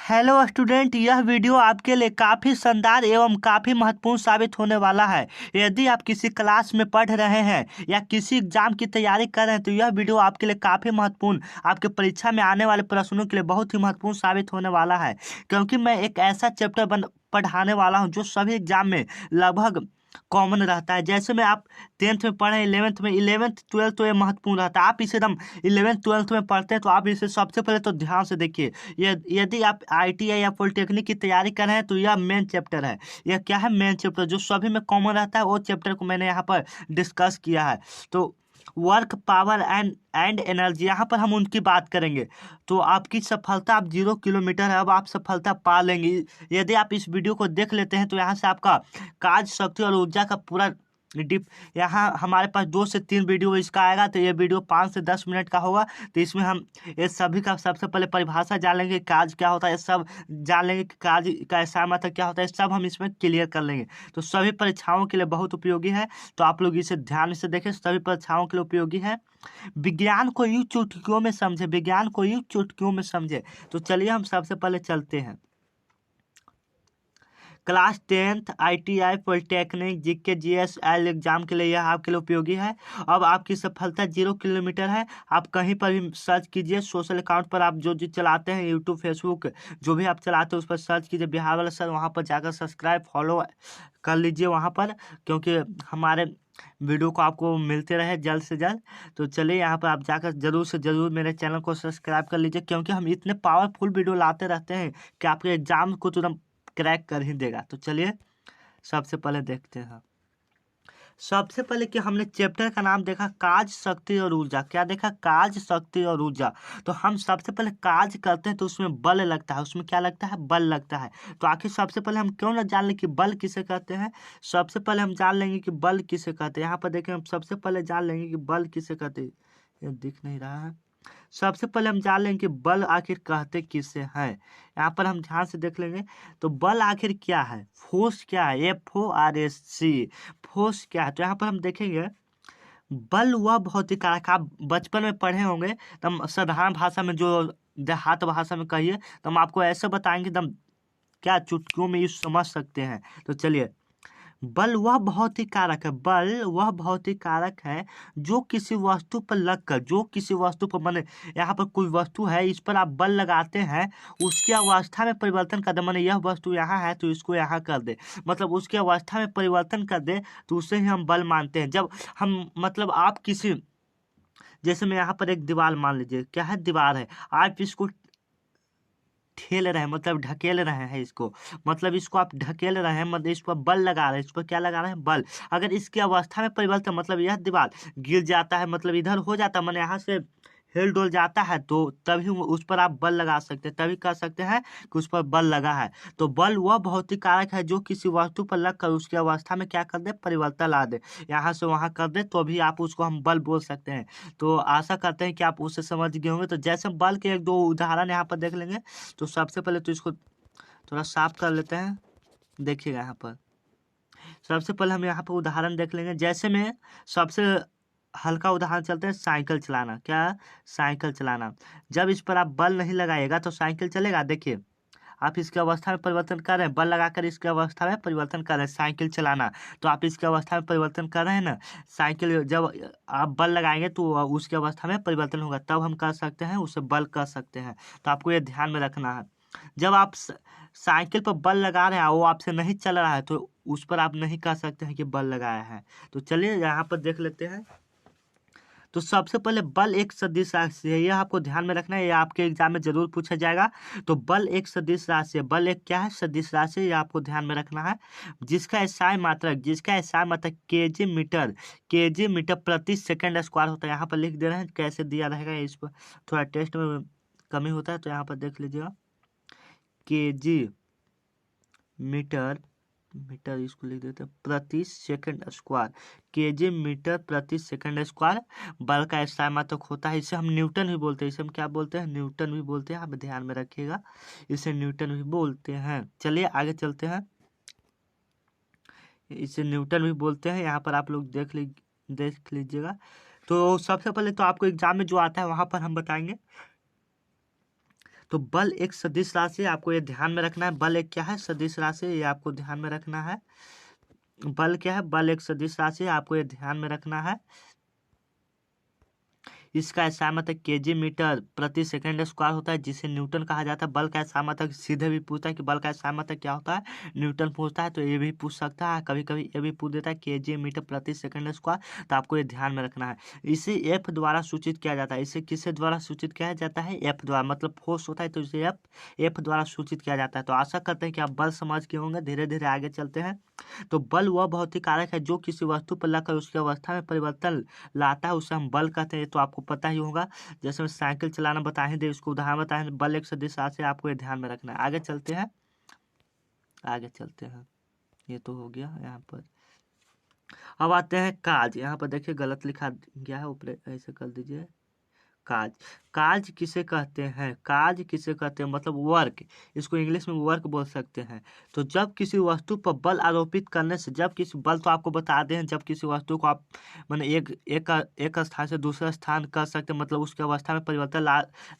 Hello student, यह video आपके लिए काफ़ी शानदार एवं काफ़ी महत्वपूर्ण साबित होने वाला है। यदि आप किसी क्लास में पढ़ रहे हैं या किसी एग्जाम की तैयारी कर रहे हैं तो यह वीडियो आपके लिए काफ़ी महत्वपूर्ण, आपके परीक्षा में आने वाले प्रश्नों के लिए बहुत ही महत्वपूर्ण साबित होने वाला है। क्योंकि मैं एक ऐसा चैप्टर पढ़ाने वाला हूं जो सभी एग्जाम में लगभग कॉमन रहता है। जैसे में आप 10th में पढ़े, 11th में, 11th 12th तो ये महत्वपूर्ण रहता है। आप इसे एकदम 11th 12th में पढ़ते हैं तो आप इसे सबसे पहले तो ध्यान से देखिए। यदि आप आईटीआई या पॉलिटेक्निक की तैयारी कर रहे हैं तो यह मेन चैप्टर है। यह क्या है? मेन चैप्टर जो सभी में कॉमन रहता है, वो चैप्टर को मैंने यहाँ पर डिस्कस किया है। तो वर्क, पावर एंड एनर्जी, यहाँ पर हम उनकी बात करेंगे। तो आपकी सफलता, आप 0 किलोमीटर है, अब आप सफलता पा लेंगे। यदि आप इस वीडियो को देख लेते हैं तो यहाँ से आपका कार्य शक्ति और ऊर्जा का पूरा डिप, यहाँ हमारे पास 2 से 3 वीडियो इसका आएगा। तो ये वीडियो 5 से 10 मिनट का होगा। तो इसमें हम ये सभी का सबसे पहले परिभाषा जान लेंगे, कार्य क्या होता है, ये सब जान लेंगे कि कार्य का ऐसा मतलब क्या होता है, सब हम इसमें क्लियर कर लेंगे। तो सभी परीक्षाओं के लिए बहुत उपयोगी है। तो आप लोग इसे ध्यान से देखें, सभी परीक्षाओं के लिए उपयोगी है। विज्ञान को यूं चुटकियों में समझे, विज्ञान को यूं चुटकियों में समझे। तो चलिए हम सबसे पहले चलते हैं। Class 10th ITI polytechnic GK GSL exam के लिए यह आपके लिए उपयोगी है। अब आपकी सफलता 0 किलोमीटर है। आप कहीं पर भी सर्च कीजिए, सोशल अकाउंट पर आप जो चलाते हैं, यूट्यूब, फेसबुक, जो भी आप चलाते हैं उस पर सर्च कीजिए बिहार वाला सर, वहाँ पर जाकर सब्सक्राइब फॉलो कर लीजिए वहाँ पर, क्योंकि हमारे वीडियो को आपको मिलते रहे जल्द से जल्द। तो चलिए यहाँ पर आप जाकर जरूर से जरूर मेरे चैनल को सब्सक्राइब कर लीजिए, क्योंकि हम इतने पावरफुल वीडियो लाते रहते हैं कि आपके एग्जाम को तुरंत क्रैक कर ही देगा। तो चलिए सबसे पहले देखते हैं। सबसे पहले कि हमने चैप्टर का नाम देखा, कार्य, शक्ति और ऊर्जा। क्या देखा? कार्य, शक्ति और ऊर्जा। तो हम सबसे पहले कार्य करते हैं तो उसमें बल लगता है। उसमें क्या लगता है? बल लगता है। तो आखिर सबसे पहले हम क्यों ना जान लें कि बल किसे कहते हैं। सबसे पहले हम जान लेंगे कि बल किसे कहते हैं। यहाँ पर देखें, हम सबसे पहले जान लेंगे कि बल किसे कहते हैं। ये दिख नहीं रहा है। सबसे पहले हम जान लेंगे कि बल आखिर कहते किसे हैं। यहाँ पर हम ध्यान से देख लेंगे। तो बल आखिर क्या है? फोर्स क्या है? FORSC, फोर्स क्या है? तो यहाँ पर हम देखेंगे, बल वह भौतिक कारक, आप बचपन में पढ़े होंगे। तो हम साधारण भाषा में, जो देहात भाषा में कहिए, तो हम आपको ऐसे बताएंगे, एकदम क्या चुटकियों में ये समझ सकते हैं। तो चलिए, बल वह भौतिक कारक है, बल वह भौतिक कारक है जो किसी वस्तु पर लगकर, जो किसी वस्तु पर, माने यहाँ पर कोई वस्तु है, इस पर आप बल लगाते हैं, उसकी अवस्था में परिवर्तन कर दे। माने यह वस्तु यहाँ है तो इसको यहाँ कर दे, मतलब उसकी अवस्था में परिवर्तन कर दे, तो उसे ही हम बल मानते हैं। जब हम, मतलब आप किसी, जैसे मैं यहाँ पर एक दीवार मान लीजिए, क्या है? दीवार है। आप इसको ठेल रहे हैं, मतलब ढकेल रहे हैं इसको, मतलब इसको आप ढकेल रहे हैं, मतलब इस पर बल लगा रहे हैं। इस पर क्या लगा रहे हैं? बल। अगर इसकी अवस्था में परिवर्तन, मतलब यह दीवार गिर जाता है, मतलब इधर हो जाता है, मतलब यहाँ से हिल डुल जाता है, तो तभी उस पर आप बल लगा सकते हैं, तभी कह सकते हैं कि उस पर बल लगा है। तो बल वह भौतिक कारक है जो किसी वस्तु पर लगकर उसकी अवस्था में क्या कर दे? परिवर्तन ला दे, यहाँ से वहाँ कर दे, तो भी आप उसको हम बल बोल सकते हैं। तो आशा करते हैं कि आप उसे समझ गए होंगे। तो जैसे बल के एक दो उदाहरण यहाँ पर देख लेंगे। तो सबसे पहले तो इसको थोड़ा साफ कर लेते हैं। देखिएगा यहाँ पर, सबसे पहले हम यहाँ पर उदाहरण देख लेंगे। जैसे में सबसे हल्का उदाहरण चलते हैं, साइकिल चलाना। क्या? साइकिल चलाना। जब इस पर आप बल नहीं लगाइएगा तो साइकिल चलेगा? देखिए, आप इसकी अवस्था में परिवर्तन कर रहे हैं, बल लगाकर इसकी अवस्था में परिवर्तन कर रहे हैं, साइकिल चलाना। तो आप इसकी अवस्था में परिवर्तन कर रहे हैं ना। साइकिल जब आप बल लगाएंगे तो उसकी अवस्था में परिवर्तन होगा, तब हम कर सकते हैं, उसे बल कर सकते हैं। तो आपको ये ध्यान में रखना है। जब आप साइकिल पर बल लगा रहे हैं, वो आपसे नहीं चल रहा है, तो उस पर आप नहीं कह सकते हैं कि बल लगाया है। तो चलिए यहाँ पर देख लेते हैं। तो सबसे पहले, बल एक सदिश राशि है, यह आपको ध्यान में रखना है, यह आपके एग्जाम में जरूर पूछा जाएगा। तो बल एक सदिश राशि है। बल एक क्या है? सदिश राशि, यह आपको ध्यान में रखना है। जिसका एसआई मात्रक केजी मीटर प्रति सेकंड स्क्वायर होता है। यहाँ पर लिख दे रहे हैं, कैसे दिया रहेगा इस पर थोड़ा टेस्ट में कमी होता है, तो यहाँ पर देख लीजिएगा। केजी मीटर, इसको लिख देते हैं प्रति सेकंड स्क्वायर, केजी मीटर प्रति सेकंड स्क्वायर बल का एसआई मात्रक होता है। इसे हम न्यूटन भी बोलते हैं। इसे हम क्या बोलते हैं? न्यूटन भी बोलते हैं। आप ध्यान में रखिएगा, इसे न्यूटन भी बोलते हैं। चलिए आगे चलते हैं। इसे न्यूटन भी बोलते हैं, यहाँ पर आप लोग देख लीजिएगा। तो सबसे पहले तो आपको एग्जाम में जो आता है वहां पर हम बताएंगे। तो बल एक सदिश राशि है, आपको ये ध्यान में रखना है। बल एक क्या है? सदिश राशि, ये आपको ध्यान में रखना है। बल क्या है? बल एक सदिश राशि है, आपको ये ध्यान में रखना है। इसका ऐसा मतलब केजी मीटर प्रति सेकंड स्क्वायर होता है, जिसे न्यूटन कहा जाता है। बल का ऐसा मतलब सीधे भी पूछता है कि बल का ऐसा मतलब क्या होता है, न्यूटन पूछता है तो ये भी पूछ सकता है, कभी कभी ये भी पूछ देता है केजी मीटर प्रति सेकंड स्क्वायर। तो आपको ये ध्यान में रखना है। इसे एफ द्वारा सूचित किया जाता है। इसे किससे द्वारा सूचित किया जाता है? एफ द्वारा, मतलब फोर्स होता है तो इसे एफ द्वारा सूचित किया जाता है। तो आशा करते हैं कि आप बल समझ के होंगे। धीरे धीरे आगे चलते हैं। तो बल वह भौतिक कारक है जो किसी वस्तु पर लगकर उसकी अवस्था में परिवर्तन लाता है, उसे हम बल कहते हैं। ये तो आपको पता ही होगा। जैसे मैं साइकिल चलाना बता ही दे, उसको उदाहरण बताए, बल एक सदिश राशि है, आपको ये ध्यान में रखना है। आगे चलते हैं, आगे चलते हैं। ये तो हो गया यहाँ पर। अब आते हैं काज। यहाँ पर देखिए गलत लिखा गया है, ऊपर ऐसे कर दीजिए। काज, काज किसे कहते हैं? काज किसे कहते हैं मतलब वर्क। इसको इंग्लिश में वर्क बोल सकते हैं। तो जब किसी वस्तु पर बल आरोपित करने से, जब किसी बल तो आपको बता दें, जब किसी वस्तु को आप माने एक स्थान से दूसरा स्थान कर सकते हैं, मतलब उसकी अवस्था में परिवर्तन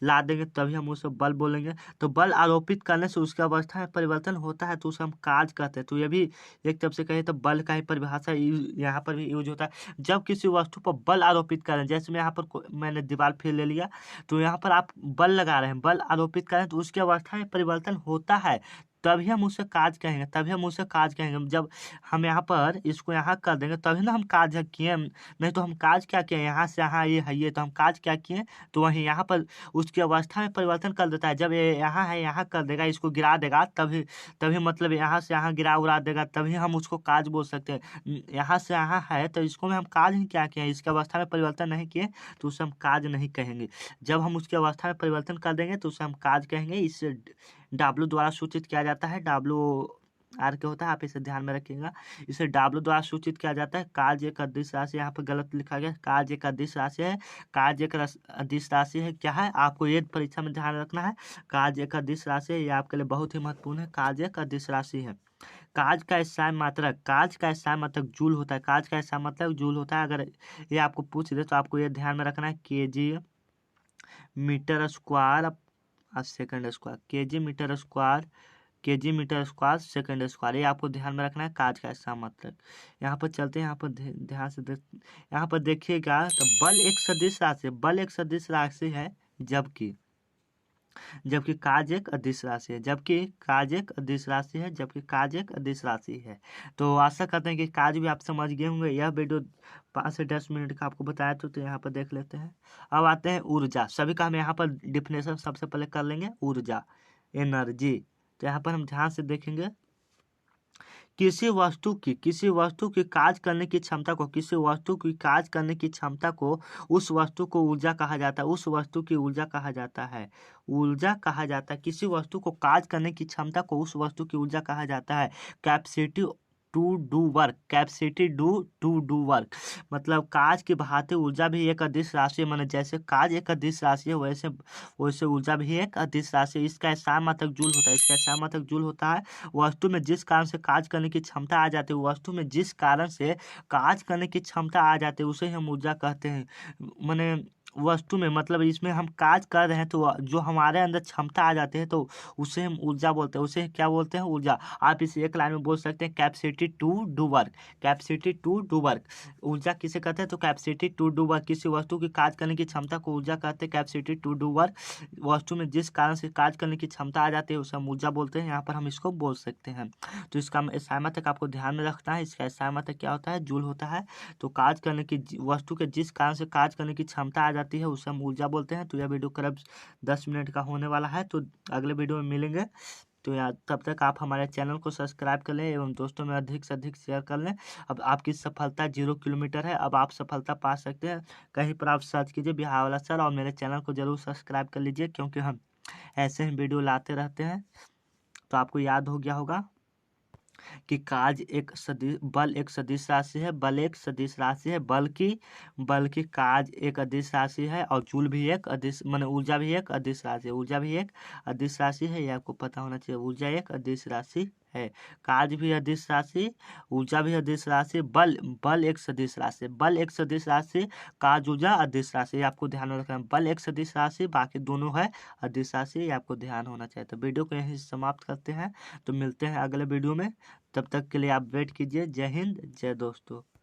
ला देंगे, तभी हम उसे बल बोलेंगे। तो बल आरोपित करने से उसकी अवस्था में परिवर्तन होता है तो उसे हम काज कहते हैं। तो ये भी एक तरफ से कहें तो बल का ही परिभाषा यहाँ पर भी यूज होता है। जब किसी वस्तु पर बल आरोपित करें, जैसे मैं यहाँ पर मैंने दीवार फिर ले लिया, तो यहाँ पर आप बल लगा रहे हैं, बल आरोपित करें तो उसकी अवस्था में परिवर्तन होता है, तभी हम उसे काज कहेंगे, तभी हम उसे काज कहेंगे। जब हम यहाँ पर इसको यहाँ कर देंगे तभी ना हम काज किए, नहीं तो हम काज क्या किए, यहाँ से यहाँ ये है, ये तो हम काज क्या किए, तो वहीं यहाँ पर उसकी अवस्था में परिवर्तन कर देता है। जब ये यहाँ है, यहाँ कर देगा, इसको गिरा देगा, तभी तभी मतलब यहाँ से यहाँ गिरा उड़ा देगा, तभी हम उसको काज बोल सकते हैं। यहाँ से यहाँ है तो इसको में हम काज ही क्या किए, इसकी अवस्था में परिवर्तन नहीं किए, तो उसे हम काज नहीं कहेंगे। जब हम उसकी अवस्था में परिवर्तन कर देंगे तो उसे हम काज कहेंगे। इसे W द्वारा सूचित किया जाता है। W आर के होता है, आप इसे ध्यान में रखिएगा। इसे W द्वारा सूचित किया जाता है। काज एक अदिश राशि, यहाँ पर गलत लिखा गया, काज एक अदिश राशि है। काज एक अदिश राशि है, क्या है आपको ये परीक्षा में ध्यान रखना है। काज एक अदिश राशि है, ये आपके लिए बहुत ही महत्वपूर्ण है। काज एक अदिश राशि है। काज का SI मात्रक, काज का SI मात्रक जूल होता है। काज का SI मात्रक जूल होता है। अगर ये आपको पूछ दे तो आपको ये ध्यान में रखना है, K G metre square second square, K G metre square, K G metre square second square, ये आपको ध्यान में रखना है। काज का ऐसा मतलब। यहाँ पर चलते हैं, यहाँ पर ध्यान से यहाँ पर देखिएगा। तो बल एक सदिश राशि, बल एक सदिश राशि है, जबकि जबकि काज एक अदिश राशि है, जबकि काज एक अदिश राशि है, जबकि काज एक अदिश राशि है। तो आशा करते हैं कि काज भी आप समझ गए होंगे। यह वीडियो 5 से 10 मिनट का आपको बताया तो यहाँ पर देख लेते हैं। अब आते हैं ऊर्जा। सभी का हम यहाँ पर डिफिनेशन सबसे पहले कर लेंगे। ऊर्जा, एनर्जी। तो यहाँ पर हम ध्यान से देखेंगे, किसी वस्तु की काज करने की क्षमता को, किसी वस्तु की काज करने की क्षमता को, उस वस्तु को ऊर्जा कहा जाता है, उस वस्तु की ऊर्जा कहा जाता है, ऊर्जा कहा जाता है। किसी वस्तु को काज करने की क्षमता को उस वस्तु की ऊर्जा कहा जाता है। Capacity to do work, capacity to do work, मतलब काज की भांति ऊर्जा भी एक अदिश राशि है। माने जैसे काज एक अदिश राशि है, वैसे वैसे ऊर्जा भी एक अदिश राशि है। इसका SI मात्रक जूल होता है, इसका SI मात्रक जूल होता है। वस्तु में जिस कारण से काज करने की क्षमता आ जाती है, वस्तु में जिस कारण से काज करने की क्षमता आ जाती है, उसे हम ऊर्जा कहते हैं। माने वस्तु में मतलब इसमें हम काज कर रहे हैं तो जो हमारे अंदर क्षमता आ जाती है तो उसे हम ऊर्जा बोलते हैं। उसे क्या बोलते हैं? ऊर्जा। आप इसे एक लाइन में बोल सकते हैं, capacity to do work, capacity to do work. ऊर्जा किसे कहते हैं? तो कैपेसिटी टू डू वर्क, किसी वस्तु की काज करने की क्षमता को ऊर्जा कहते हैं, कैपेसिटी टू डू वर्क। वस्तु में जिस कारण से काज करने की क्षमता आ जाती है उसे हम ऊर्जा बोलते हैं। यहाँ पर हम इसको बोल सकते हैं। तो इसका SI मात्रक आपको ध्यान में रखना है। इसका SI मात्रक क्या होता है? जूल होता है। तो काज करने की वस्तु के जिस कारण से काज करने की क्षमता आ जाती है उसे हम ऊर्जा बोलते हैं। तो यह वीडियो करीब 10 मिनट का होने वाला है, तो अगले वीडियो में मिलेंगे। तो यार तब तक आप हमारे चैनल को सब्सक्राइब कर लें एवं दोस्तों में अधिक से अधिक शेयर कर लें। अब आपकी सफलता 0 किलोमीटर है, अब आप सफलता पा सकते हैं। कहीं पर आप सर्च कीजिए बिहार वाला सर, और मेरे चैनल को जरूर सब्सक्राइब कर लीजिए, क्योंकि हम ऐसे ही वीडियो लाते रहते हैं। तो आपको याद हो गया होगा कि काज एक सदिश, बल एक सदिश राशि है, बल एक सदिश राशि है, बल्कि काज एक अदिश राशि है, और जूल भी एक अदिश, माने ऊर्जा भी एक अदिश राशि है, ऊर्जा भी एक अदिश राशि है। ये आपको पता होना चाहिए, ऊर्जा एक अदिश राशि है। कार्य भी अदिश राशि, ऊर्जा भी अदिश राशि, बल बल एक सदिश राशि, बल एक सदिश राशि, कार्य ऊर्जा अदिश राशि, ये आपको ध्यान में रखना है। बल एक सदिश राशि, बाकी दोनों है अदिश राशि, ये आपको ध्यान होना चाहिए। तो वीडियो को यहीं समाप्त करते हैं, तो मिलते हैं अगले वीडियो में। तब तक के लिए आप वेट कीजिए। जय हिंद, जय दोस्तों।